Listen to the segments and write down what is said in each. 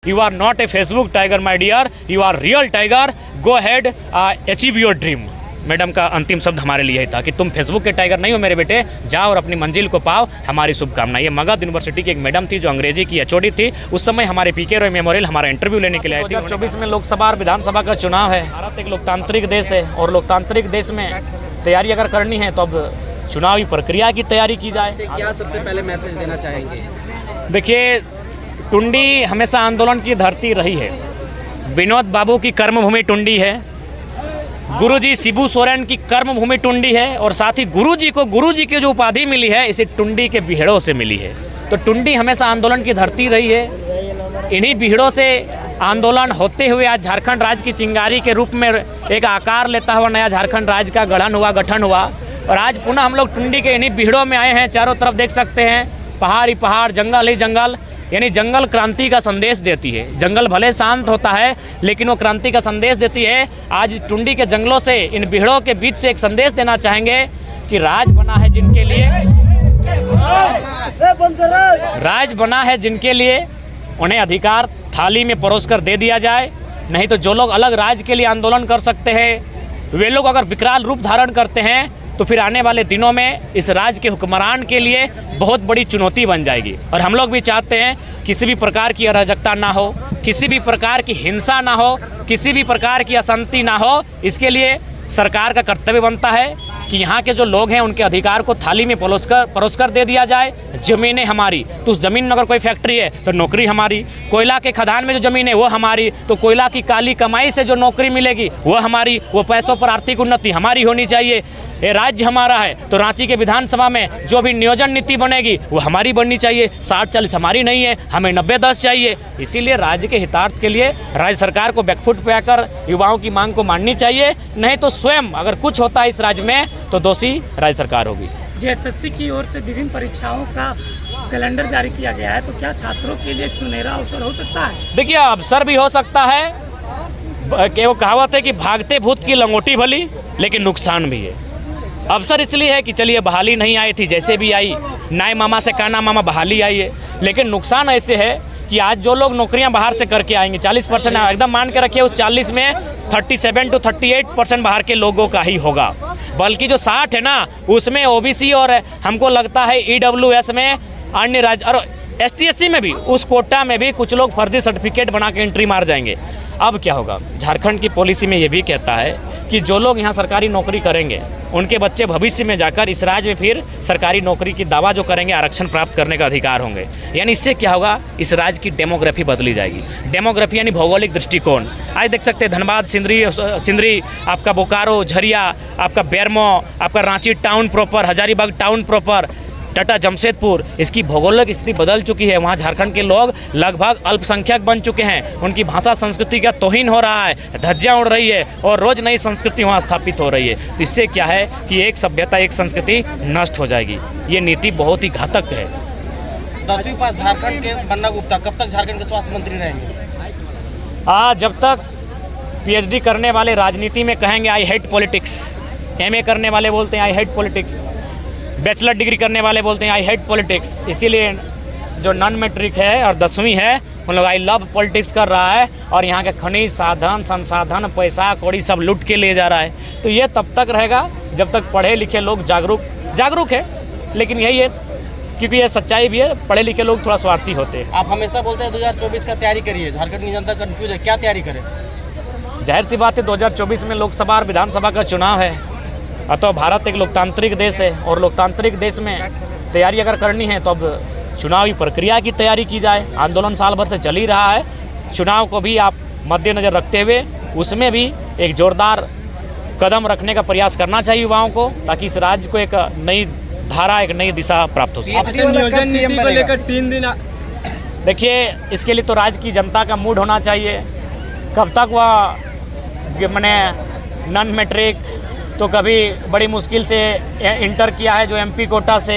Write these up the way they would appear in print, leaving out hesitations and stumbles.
You are not a Facebook tiger my dear, you are real tiger, go ahead, achieve your dream. Madam का अंतिम शब्द हमारे लिए था कि तुम फेसबुक के टाइगर नहीं हो मेरे बेटे, जाओ और अपनी मंजिल को पाओ, हमारी शुभकामनाएं। ये मगध यूनिवर्सिटी की एक मैडम थी जो अंग्रेजी की एचओडी थी, उस समय हमारे पीके रॉय मेमोरियल हमारा इंटरव्यू लेने के लिए आई थी। 2024 में लोकसभा और विधानसभा का चुनाव है। भारत एक लोकतांत्रिक देश है और लोकतांत्रिक देश में तैयारी अगर करनी है तो अब चुनावी प्रक्रिया की तैयारी की जाए। क्या सबसे पहले मैसेज देना चाहेंगे? देखिए, टुंडी हमेशा आंदोलन की धरती रही है। विनोद बाबू की कर्मभूमि टुंडी है, गुरुजी शिबू सोरेन की कर्मभूमि टुंडी है, और साथ ही गुरुजी को गुरुजी की जो उपाधि मिली है इसे टुंडी के बिहड़ों से मिली है। तो टुंडी हमेशा आंदोलन की धरती रही है। इन्हीं बिहड़ों से आंदोलन होते हुए आज झारखंड राज्य की चिंगारी के रूप में एक आकार लेता हुआ नया झारखंड राज्य का गठन हुआ और आज पुनः हम लोग टुंडी के इन्हीं बिहड़ों में आए हैं। चारों तरफ देख सकते हैं पहाड़ ही पहाड़, जंगल ही जंगल, यानी जंगल क्रांति का संदेश देती है। जंगल भले शांत होता है लेकिन वो क्रांति का संदेश देती है। आज टुंडी के जंगलों से, इन बिहड़ों के बीच से एक संदेश देना चाहेंगे कि राज बना है जिनके लिए, राज बना है जिनके लिए उन्हें अधिकार थाली में परोसकर दे दिया जाए। नहीं तो जो लोग अलग राज के लिए आंदोलन कर सकते हैं वे लोग अगर विकराल रूप धारण करते हैं तो फिर आने वाले दिनों में इस राज्य के हुक्मरान के लिए बहुत बड़ी चुनौती बन जाएगी। और हम लोग भी चाहते हैं किसी भी प्रकार की अराजकता ना हो, किसी भी प्रकार की हिंसा ना हो, किसी भी प्रकार की अशांति ना हो। इसके लिए सरकार का कर्तव्य बनता है कि यहाँ के जो लोग हैं उनके अधिकार को थाली में परोसकर दे दिया जाए। ज़मीनें हमारी, तो उस ज़मीन में अगर कोई फैक्ट्री है तो नौकरी हमारी। कोयला के खदान में जो ज़मीन है वो हमारी, तो कोयला की काली कमाई से जो नौकरी मिलेगी वो हमारी। वो पैसों पर आर्थिक उन्नति हमारी होनी चाहिए। ये राज्य हमारा है तो रांची के विधानसभा में जो भी नियोजन नीति बनेगी वो हमारी बननी चाहिए। 60-40 हमारी नहीं है, हमें 90-10 चाहिए। इसीलिए राज्य के हितार्थ के लिए राज्य सरकार को बैकफुट पे आकर युवाओं की मांग को माननी चाहिए। नहीं तो स्वयं अगर कुछ होता है इस राज्य में तो दोषी राज्य सरकार होगी। जेएसएससी की ओर से विभिन्न परीक्षाओं का कैलेंडर जारी किया गया है, तो क्या छात्रों के लिए सुनहरा अवसर हो सकता है? देखिए, अवसर भी हो सकता है। वो कहावत है कि भागते भूत की लंगोटी भली, लेकिन नुकसान भी है। अवसर इसलिए है कि चलिए बहाली नहीं आई थी, जैसे भी आई, नाय मामा से काना मामा बहाली आई है। लेकिन नुकसान ऐसे है कि आज जो लोग नौकरियां बाहर से करके आएंगे, 40% एकदम मान के रखिए, उस 40 में 37 to 38% बाहर के लोगों का ही होगा। बल्कि जो 60 है ना, उसमें ओबीसी और हमको लगता है ईडब्ल्यूएस में, अन्य राज्य और एसटी/एससी में भी, उस कोटा में भी कुछ लोग फर्जी सर्टिफिकेट बना के एंट्री मार जाएंगे। अब क्या होगा? झारखंड की पॉलिसी में ये भी कहता है कि जो लोग यहाँ सरकारी नौकरी करेंगे उनके बच्चे भविष्य में जाकर इस राज्य में फिर सरकारी नौकरी की दावा जो करेंगे आरक्षण प्राप्त करने का अधिकार होंगे। यानी इससे क्या होगा? इस राज्य की डेमोग्राफी बदली जाएगी। डेमोग्राफी यानी भौगोलिक दृष्टिकोण। आज देख सकते हैं धनबाद, सिंदरी, आपका बोकारो, झरिया, आपका बेरमो, आपका Ranchi town proper, Hazaribagh town proper, Tata Jamshedpur, इसकी भौगोलिक स्थिति बदल चुकी है। वहाँ झारखंड के लोग लगभग अल्पसंख्यक बन चुके हैं। उनकी भाषा संस्कृति का तौहीन हो रहा है, धज्जियाँ उड़ रही है और रोज़ नई संस्कृति वहाँ स्थापित हो रही है। तो इससे क्या है कि एक सभ्यता, एक संस्कृति नष्ट हो जाएगी। ये नीति बहुत ही घातक है। 10वीं पास झारखंड के बन्ना गुप्ता कब तक झारखंड के स्वास्थ्य मंत्री रहेंगे? जब तक पीएचडी करने वाले राजनीति में कहेंगे आई हेट पॉलिटिक्स, एमए करने वाले बोलते हैं I hate politics, bachelor degree करने वाले बोलते हैं आई हेट पॉलिटिक्स। इसीलिए जो नॉन मैट्रिक है और 10वीं है उन लोग आई लव पॉलिटिक्स कर रहा है और यहाँ के खनिज साधन, संसाधन, पैसा कौड़ी सब लूट के ले जा रहा है। तो ये तब तक रहेगा जब तक पढ़े लिखे लोग जागरूक है। लेकिन यही है, क्योंकि ये सच्चाई भी है, पढ़े लिखे लोग थोड़ा स्वार्थी होते हैं। आप हमेशा बोलते हैं 2024 का तैयारी करिए, झारखंड की जनता कन्फ्यूज है, क्या तैयारी करें? जाहिर सी बात है 2024 में लोकसभा और विधानसभा का चुनाव है। अतः भारत एक लोकतांत्रिक देश है और लोकतांत्रिक देश में तैयारी अगर करनी है तो अब चुनावी प्रक्रिया की तैयारी की जाए। आंदोलन साल भर से चल ही रहा है। चुनाव को भी आप मद्देनज़र रखते हुए उसमें भी एक जोरदार कदम रखने का प्रयास करना चाहिए युवाओं को, ताकि इस राज्य को एक नई धारा, एक नई दिशा प्राप्त हो सके। नियोजन नीति को लेकर 3 दिन देखिए, इसके लिए तो राज्य की जनता का मूड होना चाहिए। कब तक वह मैंने नॉन मैट्रिक तो कभी बड़ी मुश्किल से इंटर किया है जो एमपी कोटा से,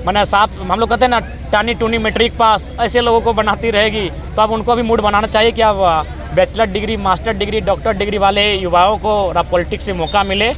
मैंने साफ हम लोग कहते हैं ना टानी टूनी मैट्रिक पास, ऐसे लोगों को बनाती रहेगी। तो अब उनको भी मूड बनाना चाहिए कि अब bachelor degree, master degree, doctor degree वाले युवाओं को पॉलिटिक्स में मौका मिले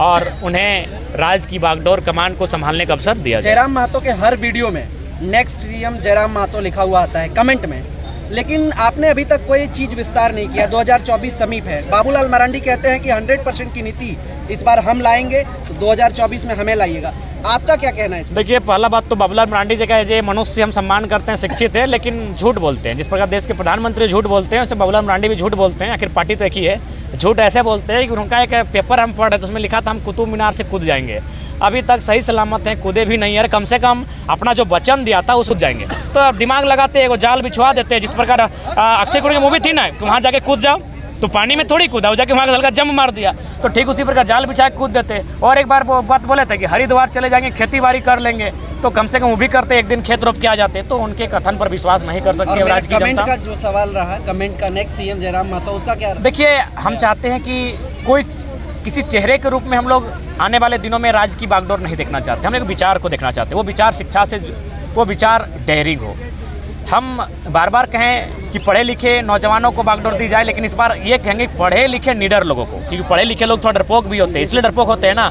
और उन्हें राज्य की बागडोर कमान को संभालने का अवसर दिया जाए। जयराम महतो के हर वीडियो में नेक्स्ट सीएम जयराम महतो लिखा हुआ आता है कमेंट में, लेकिन आपने अभी तक कोई चीज विस्तार नहीं किया। 2024 समीप है, बाबूलाल मरांडी कहते हैं कि 100% की नीति इस बार हम लाएंगे, तो 2024 में हमें लाइएगा। आपका क्या कहना है इसमें? देखिए, पहला बात तो बाबूलाल मरांडी जी का है, मनुष्य हम सम्मान करते हैं, शिक्षित है, लेकिन झूठ बोलते हैं। जिस प्रकार देश के प्रधानमंत्री झूठ बोलते हैं, उससे बाबूलाल मरांडी भी झूठ बोलते हैं। आखिर पार्टी तो एक ही है। झूठ ऐसे बोलते हैं कि उनका एक पेपर हम पढ़ रहे थे, उसमें लिखा था हम कुतुब मीनार से कूद जाएंगे। अभी तक सही सलामत हैं, कूदे भी नहीं है। कम से कम अपना जो वचन दिया था उस कूद जाएंगे। तो दिमाग लगाते हैं, वो जाल बिछवा देते हैं। जिस प्रकार अक्षय कुमार की मूवी थी ना कि वहाँ जाके कूद जाओ, तो पानी में थोड़ी कूदा, वो जाके वहाँ हल्का जंप मार दिया। तो ठीक उसी प्रकार जाल बिछा के कूद देते। और एक बार वो बात बोले थे कि हरिद्वार चले जाएंगे, खेती बाड़ी कर लेंगे, तो कम से कम वो भी करते, एक दिन खेत रोप के आ जाते। तो उनके कथन पर विश्वास नहीं कर सकती है राज्य की कमेंट जनता। का जो सवाल रहा, कमेंट का, नेक्स्ट सीएम जयराम महतो, उसका क्या? देखिए, हम चाहते हैं कि कोई किसी चेहरे के रूप में हम लोग आने वाले दिनों में राज्य की बागडोर नहीं देखना चाहते। हम एक विचार को देखना चाहते हैं। वो विचार शिक्षा से, वो विचार डेयरिंग हो। हम बार बार कहें कि पढ़े लिखे नौजवानों को बागडोर दी जाए, लेकिन इस बार ये कहेंगे पढ़े लिखे निडर लोगों को, क्योंकि पढ़े लिखे लोग थोड़ा डरपोक भी होते हैं। इसलिए डरपोक होते हैं ना।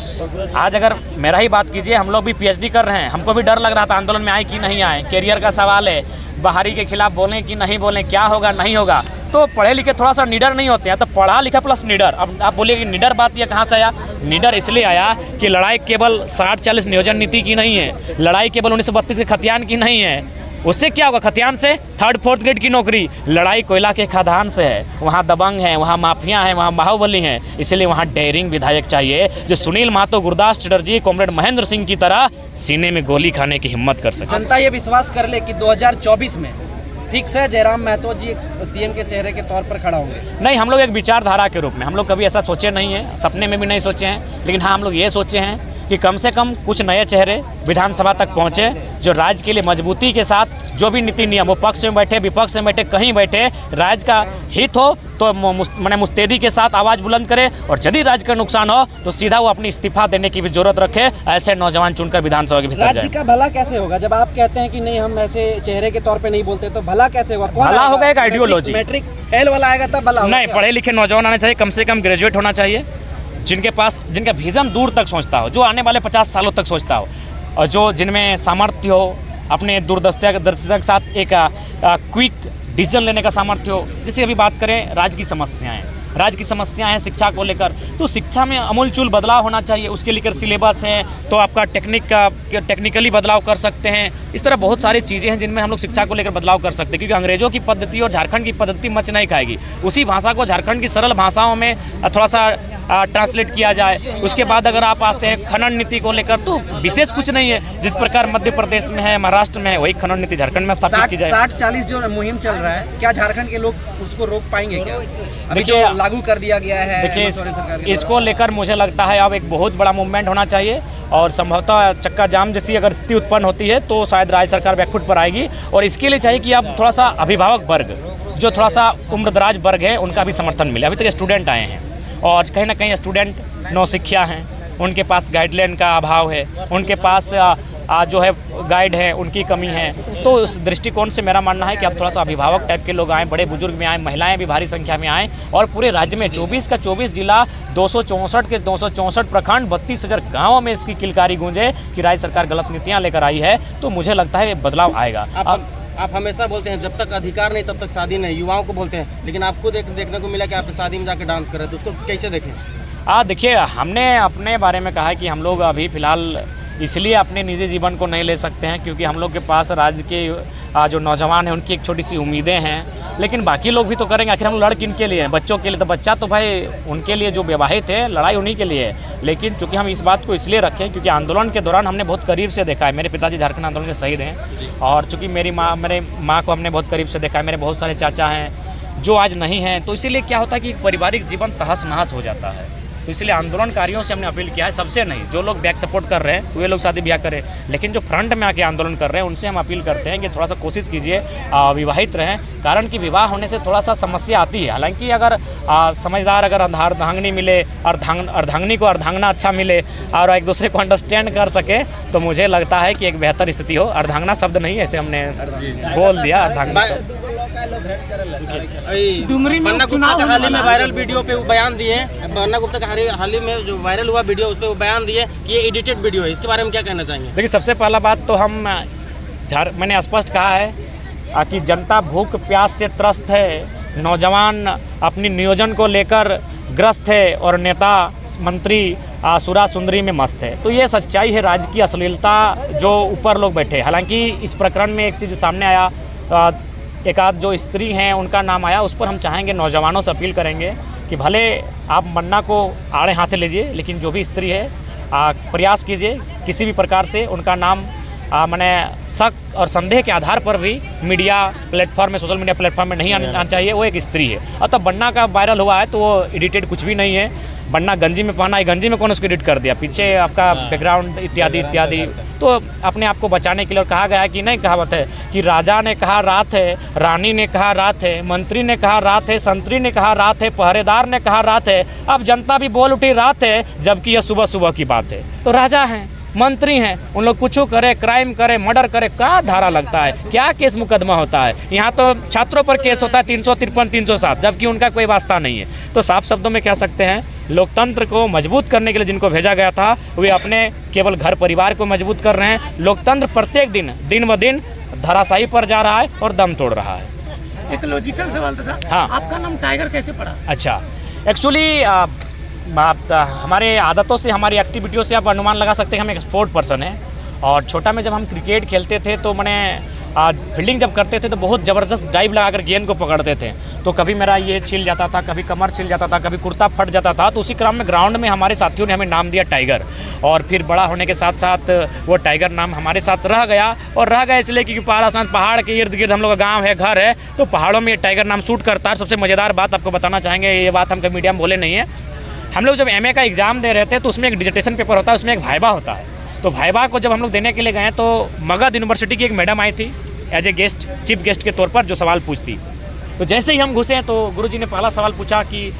आज अगर मेरा ही बात कीजिए, हम लोग भी पीएचडी कर रहे हैं, हमको भी डर लग रहा था आंदोलन में आए कि नहीं आए। कैरियर का सवाल है, बाहरी के खिलाफ बोलें कि नहीं बोलें, क्या होगा नहीं होगा। तो पढ़े लिखे थोड़ा सा निडर नहीं होते हैं, तो पढ़ा लिखा प्लस निडर। अब आप बोलिए कि निडर बात ये कहाँ से आया? निडर इसलिए आया कि लड़ाई केवल 60-40 नियोजन नीति की नहीं है, लड़ाई केवल 1932 के खतियान की नहीं है। उससे क्या होगा? खतियान से 3rd-4th ग्रेड की नौकरी। लड़ाई कोयला के खदान से है, वहाँ दबंग हैं, वहाँ माफिया हैं, वहाँ बाहुबली हैं। इसलिए वहाँ डेयरिंग विधायक चाहिए, जो सुनील महतो, गुरदास चटर्जी, कॉमरेड महेंद्र सिंह की तरह सीने में गोली खाने की हिम्मत कर सके। जनता ये विश्वास कर ले कि 2024 में ठीक से जयराम महतो जी सीएम के चेहरे के तौर पर खड़ा होंगे? नहीं, हम लोग एक विचारधारा के रूप में हम लोग कभी ऐसा सोचे नहीं है, सपने में भी नहीं सोचे हैं। लेकिन हाँ, हम लोग ये सोचे हैं कि कम से कम कुछ नए चेहरे विधानसभा तक पहुंचे, जो राज्य के लिए मजबूती के साथ जो भी नीति नियम, वो पक्ष में बैठे, विपक्ष में बैठे, कहीं बैठे, राज्य का हित हो तो मैंने मुस्तैदी के साथ आवाज़ बुलंद करे, और यदि राज्य का नुकसान हो तो सीधा वो अपनी इस्तीफा देने की भी जरूरत रखे। ऐसे नौजवान चुनकर विधानसभा के भीतर राज्य जाए। का भला कैसे होगा? जब आप कहते हैं कि नहीं हम ऐसे चेहरे के तौर पे नहीं बोलते, तो भला कैसे होगा? कौन भला होगा? एक आइडियोलॉजी। मैट्रिक फेल वाला आएगा तब भला होगा? नहीं, पढ़े लिखे नौजवान आने चाहिए, कम से कम ग्रेजुएट होना चाहिए, जिनका विजन दूर तक सोचता हो, जो आने वाले 50 सालों तक सोचता हो, और जो जिनमें सामर्थ्य हो अपने दूरदर्शिता के साथ एक क्विक डिसीजन लेने का सामर्थ्य हो। जैसे अभी बात करें राज्य की समस्याएं हैं शिक्षा को लेकर, तो शिक्षा में अमूलचूल बदलाव होना चाहिए। उसके लेकर सिलेबस है, तो आपका टेक्निकली बदलाव कर सकते हैं। इस तरह बहुत सारी चीज़ें हैं जिनमें हम लोग शिक्षा को लेकर बदलाव कर सकते हैं, क्योंकि अंग्रेजों की पद्धति और झारखंड की पद्धति मच नहीं खाएगी। उसी भाषा को झारखंड की सरल भाषाओं में थोड़ा सा ट्रांसलेट किया जाए। उसके बाद अगर आप आते हैं खनन नीति को लेकर, तो विशेष कुछ नहीं है। जिस प्रकार मध्य प्रदेश में है, महाराष्ट्र में है, वही खनन नीति झारखंड में स्थापित की जाए। 60-40 जो मुहिम चल रहा है, क्या झारखंड के लोग उसको रोक पाएंगे क्या? अभी जो लागू कर दिया गया है, देखिए, इसको लेकर मुझे लगता है अब एक बहुत बड़ा मूवमेंट होना चाहिए, और संभवतः चक्का जाम जैसी अगर स्थिति उत्पन्न होती है तो शायद राज्य सरकार बैकफुट पर आएगी। और इसके लिए चाहिए कि अब थोड़ा सा अभिभावक वर्ग, जो थोड़ा सा उम्रदराज वर्ग है, उनका भी समर्थन मिले। अभी तक स्टूडेंट आए हैं, और कहीं ना कहीं स्टूडेंट नौसिखिया हैं, उनके पास गाइडलाइन का अभाव है, उनके पास जो है गाइड है, उनकी कमी है। तो उस दृष्टिकोण से मेरा मानना है कि अब थोड़ा सा अभिभावक टाइप के लोग आएँ, बड़े बुजुर्ग में आएँ, महिलाएं भी भारी संख्या में आएँ, और पूरे राज्य में 24 का 24 जिला, 264 के 264 प्रखंड, 32,000 गाँवों में इसकी किलकारी गूंजे कि राज्य सरकार गलत नीतियाँ लेकर आई है। तो मुझे लगता है ये बदलाव आएगा। आप हमेशा बोलते हैं जब तक अधिकार नहीं तब तक शादी नहीं, युवाओं को बोलते हैं, लेकिन आपको देखने को मिला कि आप शादी में जाकर डांस कर रहे थे, उसको कैसे देखें? देखिए, हमने अपने बारे में कहा कि हम लोग अभी फ़िलहाल इसलिए अपने निजी जीवन को नहीं ले सकते हैं क्योंकि हम लोग के पास राज्य के जो नौजवान हैं उनकी एक छोटी सी उम्मीदें हैं, लेकिन बाकी लोग भी तो करेंगे। आखिर हम लड़ किन के लिए हैं? बच्चों के लिए। तो बच्चा तो भाई उनके लिए जो विवाहित है, लड़ाई उन्हीं के लिए है। लेकिन चूंकि हम इस बात को इसलिए रखें क्योंकि आंदोलन के दौरान हमने बहुत करीब से देखा है। मेरे पिताजी झारखंड आंदोलन के शहीद हैं, और चूँकि मेरे माँ को हमने बहुत करीब से देखा है। मेरे बहुत सारे चाचा हैं जो आज नहीं हैं, तो इसीलिए क्या होता है कि पारिवारिक जीवन तहस नहस हो जाता है। तो इसलिए आंदोलनकारियों से हमने अपील किया है, सबसे नहीं, जो लोग बैक सपोर्ट कर रहे हैं वे लोग शादी ब्याह करें, लेकिन जो फ्रंट में आके आंदोलन कर रहे हैं उनसे हम अपील करते हैं कि थोड़ा सा कोशिश कीजिए विवाहित रहें। कारण कि विवाह होने से थोड़ा सा समस्या आती है। हालांकि अगर समझदार अगर अर्धांगिनी मिले, अर्धांगिनी को अर्धांगना अच्छा मिले और एक दूसरे को अंडरस्टैंड कर सके, तो मुझे लगता है कि एक बेहतर स्थिति हो। अर्धांगना शब्द नहीं, ऐसे हमने बोल दिया अर्धांगना शब्द। बन्ना गुप्ता का हाल ही में वायरल वीडियो पे वो बयान दिए, बन्ना गुप्ता का हाल ही में जो वायरल हुआ वीडियो उस पर वो बयान दिए कि ये एडिटेड वीडियो है, इसके बारे में क्या कहना चाहेंगे? देखिए, सबसे पहला बात तो मैंने स्पष्ट कहा है कि जनता भूख प्यास से त्रस्त है, नौजवान अपनी नियोजन को लेकर ग्रस्त है और नेता मंत्री सुरा सुंदरी में मस्त है। तो ये सच्चाई है, राज्य की अश्लीलता जो ऊपर लोग बैठे। हालांकि इस प्रकरण में एक चीज़ सामने आया, एक आध जो स्त्री हैं उनका नाम आया, उस पर हम चाहेंगे, नौजवानों से अपील करेंगे कि भले आप मन्ना को आड़े हाथे लीजिए, लेकिन जो भी स्त्री है प्रयास कीजिए किसी भी प्रकार से उनका नाम मैंने शक और संदेह के आधार पर भी मीडिया प्लेटफॉर्म में, सोशल मीडिया प्लेटफॉर्म में नहीं आना चाहिए। वो एक स्त्री है। और तब बन्ना का वायरल हुआ है तो वो एडिटेड कुछ भी नहीं है। बन्ना गंजी में पहना है, गंजी में कौन उसको एडिट कर दिया, पीछे आपका बैकग्राउंड इत्यादि इत्यादि। तो अपने आप को बचाने के लिए कहा गया है कि नहीं, कहावत है कि राजा ने कहा रात है, रानी ने कहा रात है, मंत्री ने कहा रात है, संतरी ने कहा रात है, पहरेदार ने कहा रात है, अब जनता भी बोल उठी रात है, जबकि यह सुबह सुबह की बात है। तो राजा हैं, मंत्री हैं, उन लोग कुछ करे, क्राइम करे, मर्डर करे, क्या धारा लगता है, क्या केस मुकदमा होता है। यहाँ तो छात्रों पर केस होता है 353, 307, जबकि उनका कोई वास्ता नहीं है। तो साफ शब्दों में कह सकते हैं, लोकतंत्र को मजबूत करने के लिए जिनको भेजा गया था वे अपने केवल घर परिवार को मजबूत कर रहे हैं। लोकतंत्र प्रत्येक दिन ब दिन धराशायी पर जा रहा है और दम तोड़ रहा है। एक लॉजिकल सवाल था, हाँ, आपका नाम टाइगर कैसे पड़ा? अच्छा, एक्चुअली हमारे आदतों से, हमारी एक्टिविटियों से आप अनुमान लगा सकते हैं हम एक स्पोर्ट पर्सन है। और छोटा में जब हम क्रिकेट खेलते थे तो मैंने फील्डिंग जब करते थे तो बहुत ज़बरदस्त डाइव लगाकर गेंद को पकड़ते थे। तो कभी मेरा ये छिल जाता था, कभी कमर छिल जाता था, कभी कुर्ता फट जाता था। तो उसी क्रम में ग्राउंड में हमारे साथियों ने हमें नाम दिया टाइगर। और फिर बड़ा होने के साथ साथ वो टाइगर नाम हमारे साथ रह गया। और रह गया इसलिए क्योंकि पारासांत पहाड़ के इर्द गिर्द हम लोग का गाँव है, घर है, तो पहाड़ों में ये टाइगर नाम सूट करता है। सबसे मज़ेदार बात आपको बताना चाहेंगे, ये बात हम कभी मीडिया में बोले नहीं है। हम लोग जब एमए का एग्ज़ाम दे रहे थे तो उसमें एक डिसर्टेशन पेपर होता है, उसमें एक वाइवा होता है। तो वाइवा को जब हम लोग देने के लिए गए तो मगध यूनिवर्सिटी की एक मैडम आई थी as a guest, chief guest के तौर पर, जो सवाल पूछती। तो जैसे ही हम घुसे तो गुरुजी ने पहला सवाल पूछा कि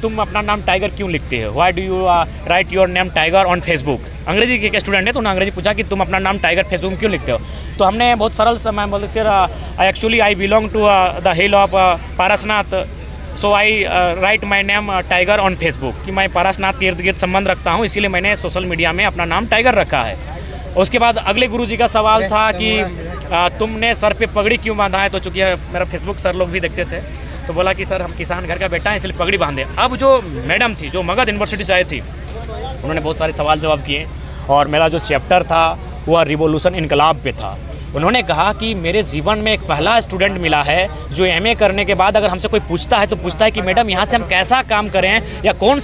तुम अपना नाम टाइगर क्यों लिखते हो, why do you right your name tiger on Facebook. अंग्रेजी के स्टूडेंट है तो उन्होंने अंग्रेजी पूछा कि तुम अपना नाम टाइगर फेसबुक में क्यों लिखते हो। तो हमने बहुत सरल समय बोलते sir, actually I belong to the hill of Parasnath, so I write my name tiger on Facebook, कि मैं पारसनाथ के इर्द गिर्द संबंध रखता हूँ, इसीलिए मैंने सोशल मीडिया में अपना नाम टाइगर रखा है। उसके बाद अगले गुरुजी का सवाल था कि तुमने सर पे पगड़ी क्यों बांधा है। तो चूँकि मेरा फेसबुक सर लोग भी देखते थे तो बोला कि सर हम किसान घर का बेटा है इसलिए पगड़ी बांधे। अब जो मैडम थी जो मगध यूनिवर्सिटी से आई थी, उन्होंने बहुत सारे सवाल जवाब किए और मेरा जो चैप्टर था वह रिवोल्यूशन इनकलाब पे था। उन्होंने कहा कि मेरे जीवन में एक पहला स्टूडेंट मिला है जो एमए करने के बाद अगर हमसे कोई पूछता है तो पूछता है कि मैडम यहाँ से हम कैसा काम करें या कौन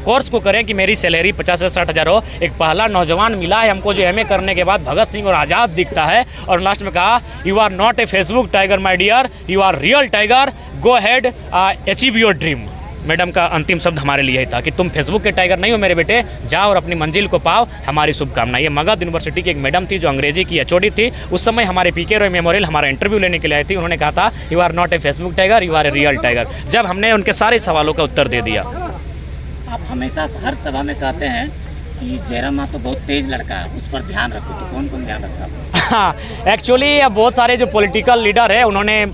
कोर्स को करें कि मेरी सैलरी 50 से 60 हज़ार हो। एक पहला नौजवान मिला है हमको जो एमए करने के बाद भगत सिंह और आज़ाद दिखता है। और लास्ट में कहा, you are not a Facebook tiger my dear, you are real tiger, go ahead achieve your dream. Madam का अंतिम शब्द हमारे लिए था कि तुम फेसबुक के टाइगर नहीं हो मेरे बेटे, जाओ और अपनी मंजिल को पाओ, हमारी शुभकामनाएं। ये मगध यूनिवर्सिटी की एक मैडम थी जो अंग्रेजी की एचओडी थी। उस समय हमारे पीके रॉय मेमोरियल हमारा इंटरव्यू लेने के लिए आई थी। उन्होंने कहा था, you are not a Facebook tiger, you are a real tiger, जब हमने उनके सारे सवालों का उत्तर दे दिया। आप हमेशा हर सभा में कहते हैं कि जयराम मातो बहुत तेज लड़का है, उस पर ध्यान रखो, तो कौन कौन ध्यान रखता है? हाँ, एक्चुअली बहुत सारे जो पॉलिटिकल लीडर है उन्होंने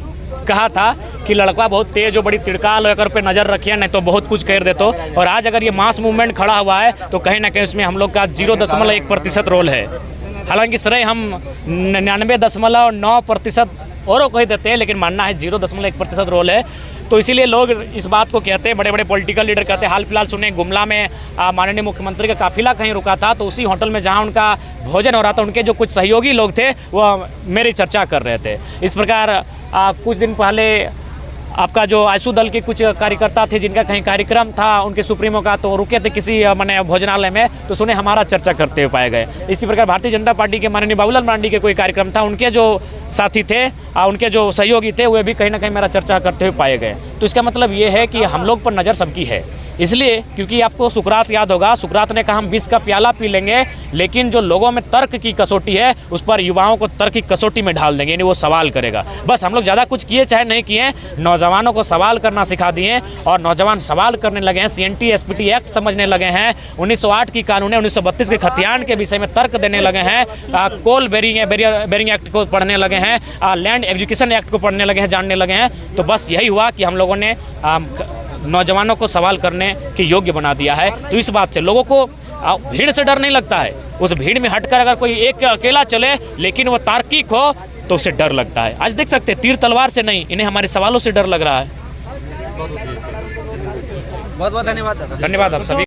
कहा था कि लड़का बहुत तेज हो, बड़ी तिड़काल होकर पे नज़र रखिए, नहीं तो बहुत कुछ कर देते। और आज अगर ये मास मूवमेंट खड़ा हुआ है तो कहीं ना कहीं उसमें हम लोग का 0.1% रोल है। हालांकि श्रेय हम 99.9% औरों को ही देते हैं, लेकिन मानना है 0.1% रोल है। तो इसीलिए लोग इस बात को कहते हैं, बड़े बड़े पॉलिटिकल लीडर कहते हैं। हाल फिलहाल सुने गुमला में माननीय मुख्यमंत्री का काफिला कहीं रुका था तो उसी होटल में जहां उनका भोजन हो रहा था उनके जो कुछ सहयोगी लोग थे वो मेरी चर्चा कर रहे थे। इस प्रकार कुछ दिन पहले आपका जो आयसू दल के कुछ कार्यकर्ता थे जिनका कहीं कार्यक्रम था उनके सुप्रीमो का, तो रुके थे किसी माने भोजनालय में, तो सुने हमारा चर्चा करते हुए पाए गए। इसी प्रकार भारतीय जनता पार्टी के माननीय बाबूलाल मरांडी के कोई कार्यक्रम था, उनके जो साथी थे उनके जो सहयोगी थे वे भी कहीं ना कहीं मेरा चर्चा करते हुए पाए गए। तो इसका मतलब ये है कि हम लोग पर नज़र सबकी है, इसलिए क्योंकि आपको सुकरात याद होगा, सुकरात ने कहा हम विष का प्याला पी लेंगे, लेकिन जो लोगों में तर्क की कसौटी है उस पर युवाओं को तर्क की कसौटी में ढाल देंगे, यानी वो सवाल करेगा। बस हम लोग ज़्यादा कुछ किए चाहे नहीं किए, नौजवानों को सवाल करना सिखा दिए और नौजवान सवाल करने लगे हैं, CNT SPT एक्ट समझने लगे हैं, 1908 की कानून 1932 के खतियान के विषय में तर्क देने लगे हैं, कोल बेरिंग एक्ट को पढ़ने लगे हैं, लैंड एजुकेशन एक्ट को पढ़ने लगे हैं, जानने लगे हैं। तो बस यही हुआ कि हम लोगों ने नौजवानों को सवाल करने के योग्य बना दिया है। तो इस बात से लोगों को भीड़ से डर नहीं लगता है। उस भीड़ में हटकर अगर कोई एक अकेला चले लेकिन वो तार्किक हो, तो उससे डर लगता है। आज देख सकते हैं तीर तलवार से नहीं, इन्हें हमारे सवालों से डर लग रहा है। बहुत बहुत धन्यवाद दादा। धन्यवाद आप सभी।